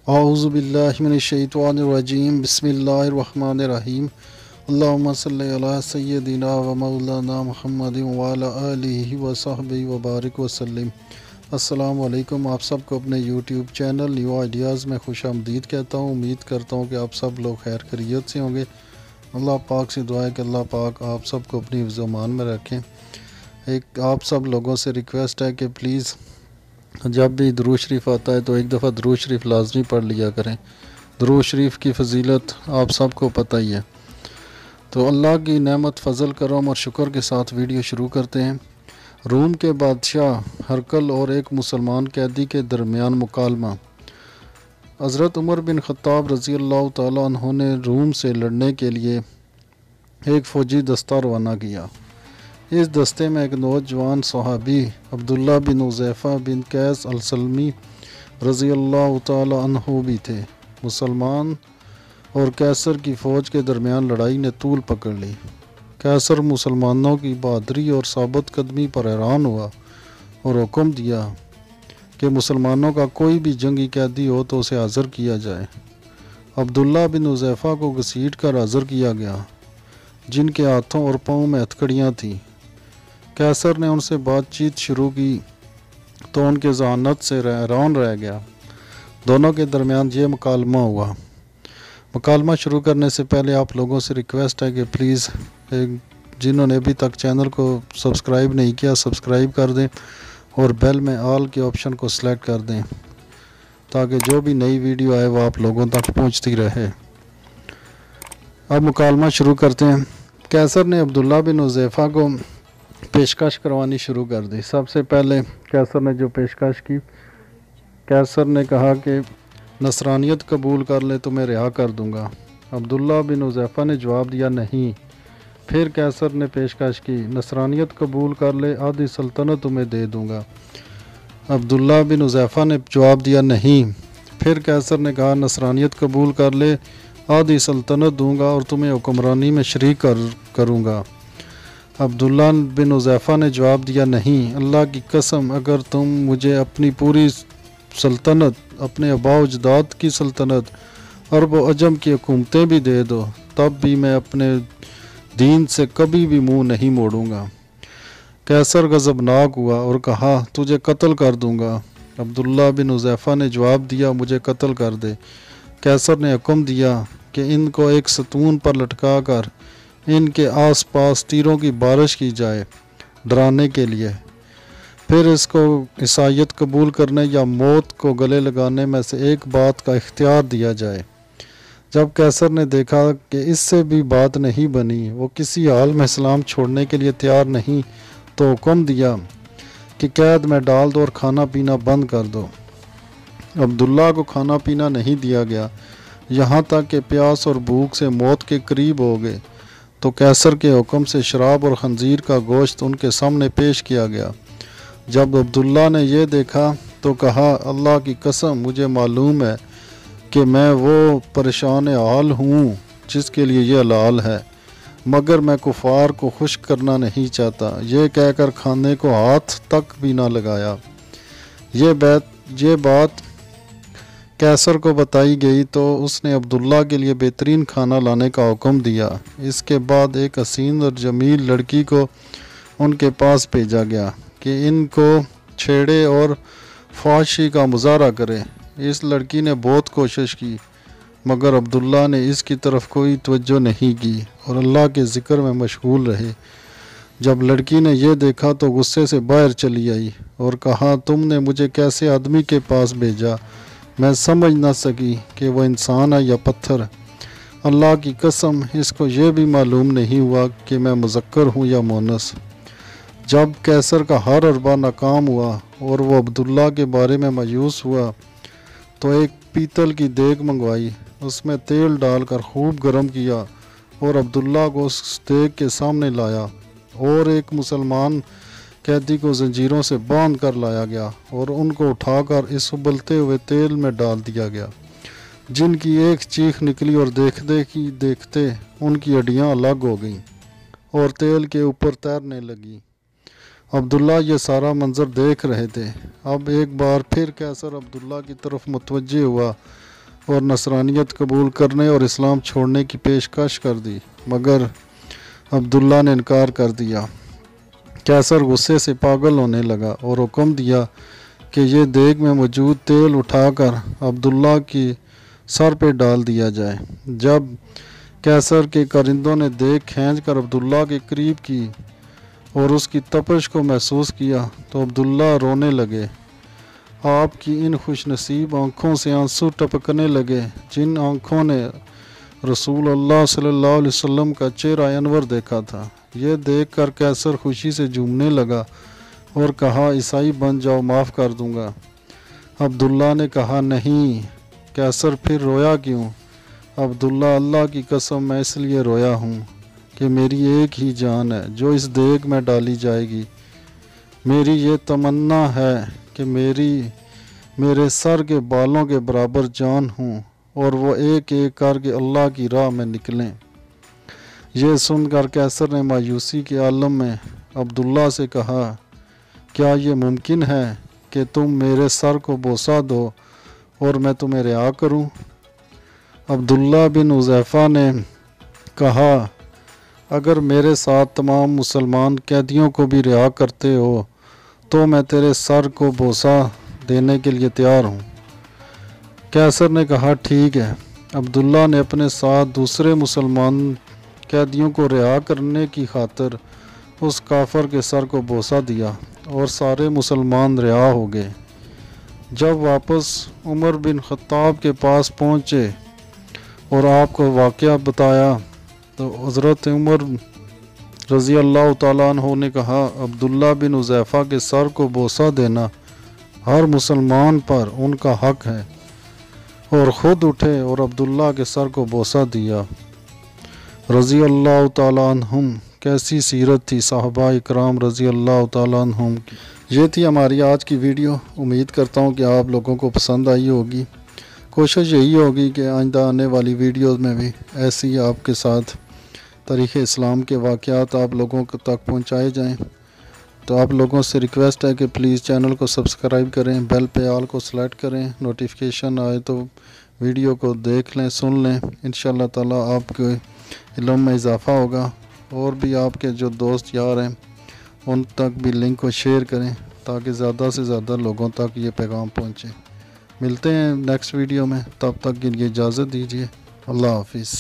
اعوذ باللہ من الشیطان الرجیم بسم اللہ الرحمن الرحیم اللہم صلی علی سیدنا و مولانا محمد وعلی آلہ وصحبہ وبارک وسلم۔ السلام علیکم، آپ سب کو اپنے یوٹیوب چینل نیو آئیڈیاز میں خوش آمدید کہتا ہوں۔ امید کرتا ہوں کہ آپ سب لوگ خیر خیریت سے ہوں گے۔ اللہ پاک سے دعا ہے کہ اللہ پاک آپ سب کو اپنی حفظ و امان میں رکھیں۔ ایک آپ سب لوگوں سے ریکویسٹ ہے کہ پلیز جب بھی درود شریف آتا ہے تو ایک دفعہ درود شریف لازمی پڑھ لیا کریں۔ درود شریف کی فضیلت آپ سب کو پتہ ہی ہے۔ تو اللہ کی نعمت، فضل، کرم اور شکر کے ساتھ ویڈیو شروع کرتے ہیں۔ روم کے بادشاہ ہرقل اور ایک مسلمان قیدی کے درمیان مکالمہ۔ حضرت عمر بن خطاب رضی اللہ تعالیٰ عنہ نے روم سے لڑنے کے لیے ایک فوجی دستہ روانہ کیا۔ اس دستے میں ایک نوجوان صحابی عبداللہ بن حذیفہ بن قیس السلمی رضی اللہ تعالی عنہ بھی تھے۔ مسلمان اور کیسر کی فوج کے درمیان لڑائی نے طول پکڑ لی۔ کیسر مسلمانوں کی بہادری اور ثابت قدمی پر حیران ہوا اور حکم دیا کہ مسلمانوں کا کوئی بھی جنگی قیدی ہو تو اسے حاضر کیا جائے۔ عبداللہ بن حذیفہ کو گھسیٹ کر حاضر کیا گیا، جن کے ہاتھوں اور پاؤں میں ہتھکڑیاں تھیں۔ کیسر نے ان سے بات چیت شروع کی تو ان کے ذہانت سے حیران رہ گیا۔ دونوں کے درمیان یہ مکالمہ ہوا۔ مکالمہ شروع کرنے سے پہلے آپ لوگوں سے ریکویسٹ ہے کہ پلیز جنہوں نے ابھی تک چینل کو سبسکرائب نہیں کیا سبسکرائب کر دیں اور بیل میں آل کے آپشن کو سلیکٹ کر دیں تاکہ جو بھی نئی ویڈیو آئے وہ آپ لوگوں تک پہنچتی رہے۔ اب مکالمہ شروع کرتے ہیں۔ کیسر نے عبداللہ بن حذیفہ کو پیشکش کروانی شروع کر دی۔ سب سے پہلے کیسر نے جو پیشکش کی، کیسر نے کہا کہ نصرانیت قبول کر لے تو میں رہا کر دوں گا۔ عبداللہ بن حذیفہ نے جواب دیا نہیں۔ پھر کیسر نے پیشکش کی، نصرانیت قبول کر لے آدھی سلطنت تمہیں دے دوں گا۔ عبداللہ بن حذیفہ نے جواب دیا نہیں۔ پھر کیسر نے کہا نصرانیت قبول کر لے آدھی سلطنت دوں گا اور تمہیں حکمرانی میں شریک کروں گا۔ عبداللہ بن حذیفہ نے جواب دیا نہیں، اللہ کی قسم اگر تم مجھے اپنی پوری سلطنت، اپنے آباء و اجداد کی سلطنت، عرب و عجم کی حکومتیں بھی دے دو تب بھی میں اپنے دین سے کبھی بھی منہ نہیں موڑوں گا۔ کیسر غضبناک ہوا اور کہا تجھے قتل کر دوں گا۔ عبداللہ بن حذیفہ نے جواب دیا مجھے قتل کر دے۔ کیسر نے حکم دیا کہ ان کو ایک ستون پر لٹکا کر ان کے آس پاس تیروں کی بارش کی جائے ڈرانے کے لیے، پھر اس کو عیسائیت قبول کرنے یا موت کو گلے لگانے میں سے ایک بات کا اختیار دیا جائے۔ جب کیسر نے دیکھا کہ اس سے بھی بات نہیں بنی، وہ کسی حال میں اسلام چھوڑنے کے لیے تیار نہیں، تو حکم دیا کہ قید میں ڈال دو اور کھانا پینا بند کر دو۔ عبداللہ کو کھانا پینا نہیں دیا گیا یہاں تک کہ پیاس اور بھوک سے موت کے قریب ہو گئے تو کیسر کے حکم سے شراب اور خنزیر کا گوشت ان کے سامنے پیش کیا گیا۔ جب عبداللہ نے یہ دیکھا تو کہا اللہ کی قسم مجھے معلوم ہے کہ میں وہ پریشان حال ہوں جس کے لیے یہ حلال ہے، مگر میں کفار کو خوش کرنا نہیں چاہتا۔ یہ کہہ کر کھانے کو ہاتھ تک بھی نہ لگایا۔ یہ بات کیسر کو بتائی گئی تو اس نے عبداللہ کے لیے بہترین کھانا لانے کا حکم دیا۔ اس کے بعد ایک حسین اور جمیل لڑکی کو ان کے پاس بھیجا گیا کہ ان کو چھیڑے اور فحاشی کا مظاہرہ کرے۔ اس لڑکی نے بہت کوشش کی مگر عبداللہ نے اس کی طرف کوئی توجہ نہیں کی اور اللہ کے ذکر میں مشغول رہے۔ جب لڑکی نے یہ دیکھا تو غصے سے باہر چلی آئی اور کہا تم نے مجھے کیسے آدمی کے پاس بھیجا؟ میں سمجھ نہ سکی کہ وہ انسان ہے یا پتھر۔ اللہ کی قسم اس کو یہ بھی معلوم نہیں ہوا کہ میں مذکر ہوں یا مؤنث۔ جب کیسر کا ہر حربہ ناکام ہوا اور وہ عبداللہ کے بارے میں مایوس ہوا تو ایک پیتل کی دیگ منگوائی، اس میں تیل ڈال کر خوب گرم کیا اور عبداللہ کو اس دیگ کے سامنے لایا، اور ایک مسلمان قیدی کو زنجیروں سے باندھ کر لایا گیا اور ان کو اٹھا کر اس ابلتے ہوئے تیل میں ڈال دیا گیا، جن کی ایک چیخ نکلی اور دیکھتے ان کی ہڈیاں الگ ہو گئیں اور تیل کے اوپر تیرنے لگیں۔ عبداللہ یہ سارا منظر دیکھ رہے تھے۔ اب ایک بار پھر کیسر عبداللہ کی طرف متوجہ ہوا اور نصرانیت قبول کرنے اور اسلام چھوڑنے کی پیشکش کر دی، مگر عبداللہ نے انکار کر دیا۔ قیصر غصے سے پاگل ہونے لگا اور حکم دیا کہ یہ دیگ میں موجود تیل اٹھا کر عبداللہ کی سر پہ ڈال دیا جائے۔ جب قیصر کے کارندوں نے دیگ کھینچ کر عبداللہ کے قریب کی اور اس کی تپش کو محسوس کیا تو عبداللہ رونے لگے۔ آپ کی ان خوش نصیب آنکھوں سے آنسو ٹپکنے لگے جن آنکھوں نے رسول اللہ صلی اللہ علیہ وسلم کا چہرہ انور دیکھا تھا۔ یہ دیکھ کر قیصر خوشی سے جھومنے لگا اور کہا، عیسائی بن جاؤ، معاف کر دوں گا۔ عبداللہ نے کہا، نہیں۔ قیصر، پھر رویا کیوں؟ عبداللہ، اللہ کی قسم میں اس لیے رویا ہوں کہ میری ایک ہی جان ہے جو اس دیگ میں ڈالی جائے گی۔ میری یہ تمنا ہے کہ میرے سر کے بالوں کے برابر جان ہوں اور وہ ایک ایک کر کے اللہ کی راہ میں نکلیں۔ یہ سن کر قیصر نے مایوسی کے عالم میں عبداللہ سے کہا، کیا یہ ممکن ہے کہ تم میرے سر کو بوسہ دو اور میں تمہیں رہا کروں؟ عبداللہ بن حذیفہ نے کہا، اگر میرے ساتھ تمام مسلمان قیدیوں کو بھی رہا کرتے ہو تو میں تیرے سر کو بوسہ دینے کے لیے تیار ہوں۔ قیصر نے کہا، ٹھیک ہے۔ عبداللہ نے اپنے ساتھ دوسرے مسلمان قیدیوں کو رہا کرنے کی خاطر اس کافر کے سر کو بوسہ دیا اور سارے مسلمان رہا ہو گئے۔ جب واپس عمر بن خطاب کے پاس پہنچے اور آپ کو واقعہ بتایا تو حضرت عمر رضی اللہ تعالیٰ عنہ نے کہا، عبداللہ بن حذیفہ کے سر کو بوسہ دینا ہر مسلمان پر ان کا حق ہے، اور خود اٹھے اور عبداللہ کے سر کو بوسہ دیا۔ رضی اللہ تعالیٰ عنہم، کیسی سیرت تھی صحابہ اکرام رضی اللہ تعالیٰ عنہم کی۔ یہ تھی ہماری آج کی ویڈیو۔ امید کرتا ہوں کہ آپ لوگوں کو پسند آئی ہوگی۔ کوشش یہی ہوگی کہ آئندہ آنے والی ویڈیوز میں بھی ایسی آپ کے ساتھ تاریخ اسلام کے واقعات آپ لوگوں تک پہنچائے جائیں۔ تو آپ لوگوں سے ریکویسٹ ہے کہ پلیز چینل کو سبسکرائب کریں، بیل پہ آل کو سلیکٹ کریں، نوٹیفیکیشن آئے تو ویڈیو کو دیکھ لیں، سن لیں۔ انشاءاللہ تعالیٰ آپ کے علم میں اضافہ ہوگا، اور بھی آپ کے جو دوست یار ہیں ان تک بھی لنک کو شیئر کریں تاکہ زیادہ سے زیادہ لوگوں تک یہ پیغام پہنچے۔ ملتے ہیں نیکسٹ ویڈیو میں، تب تک کے لیے اجازت دیجیے۔ اللہ حافظ۔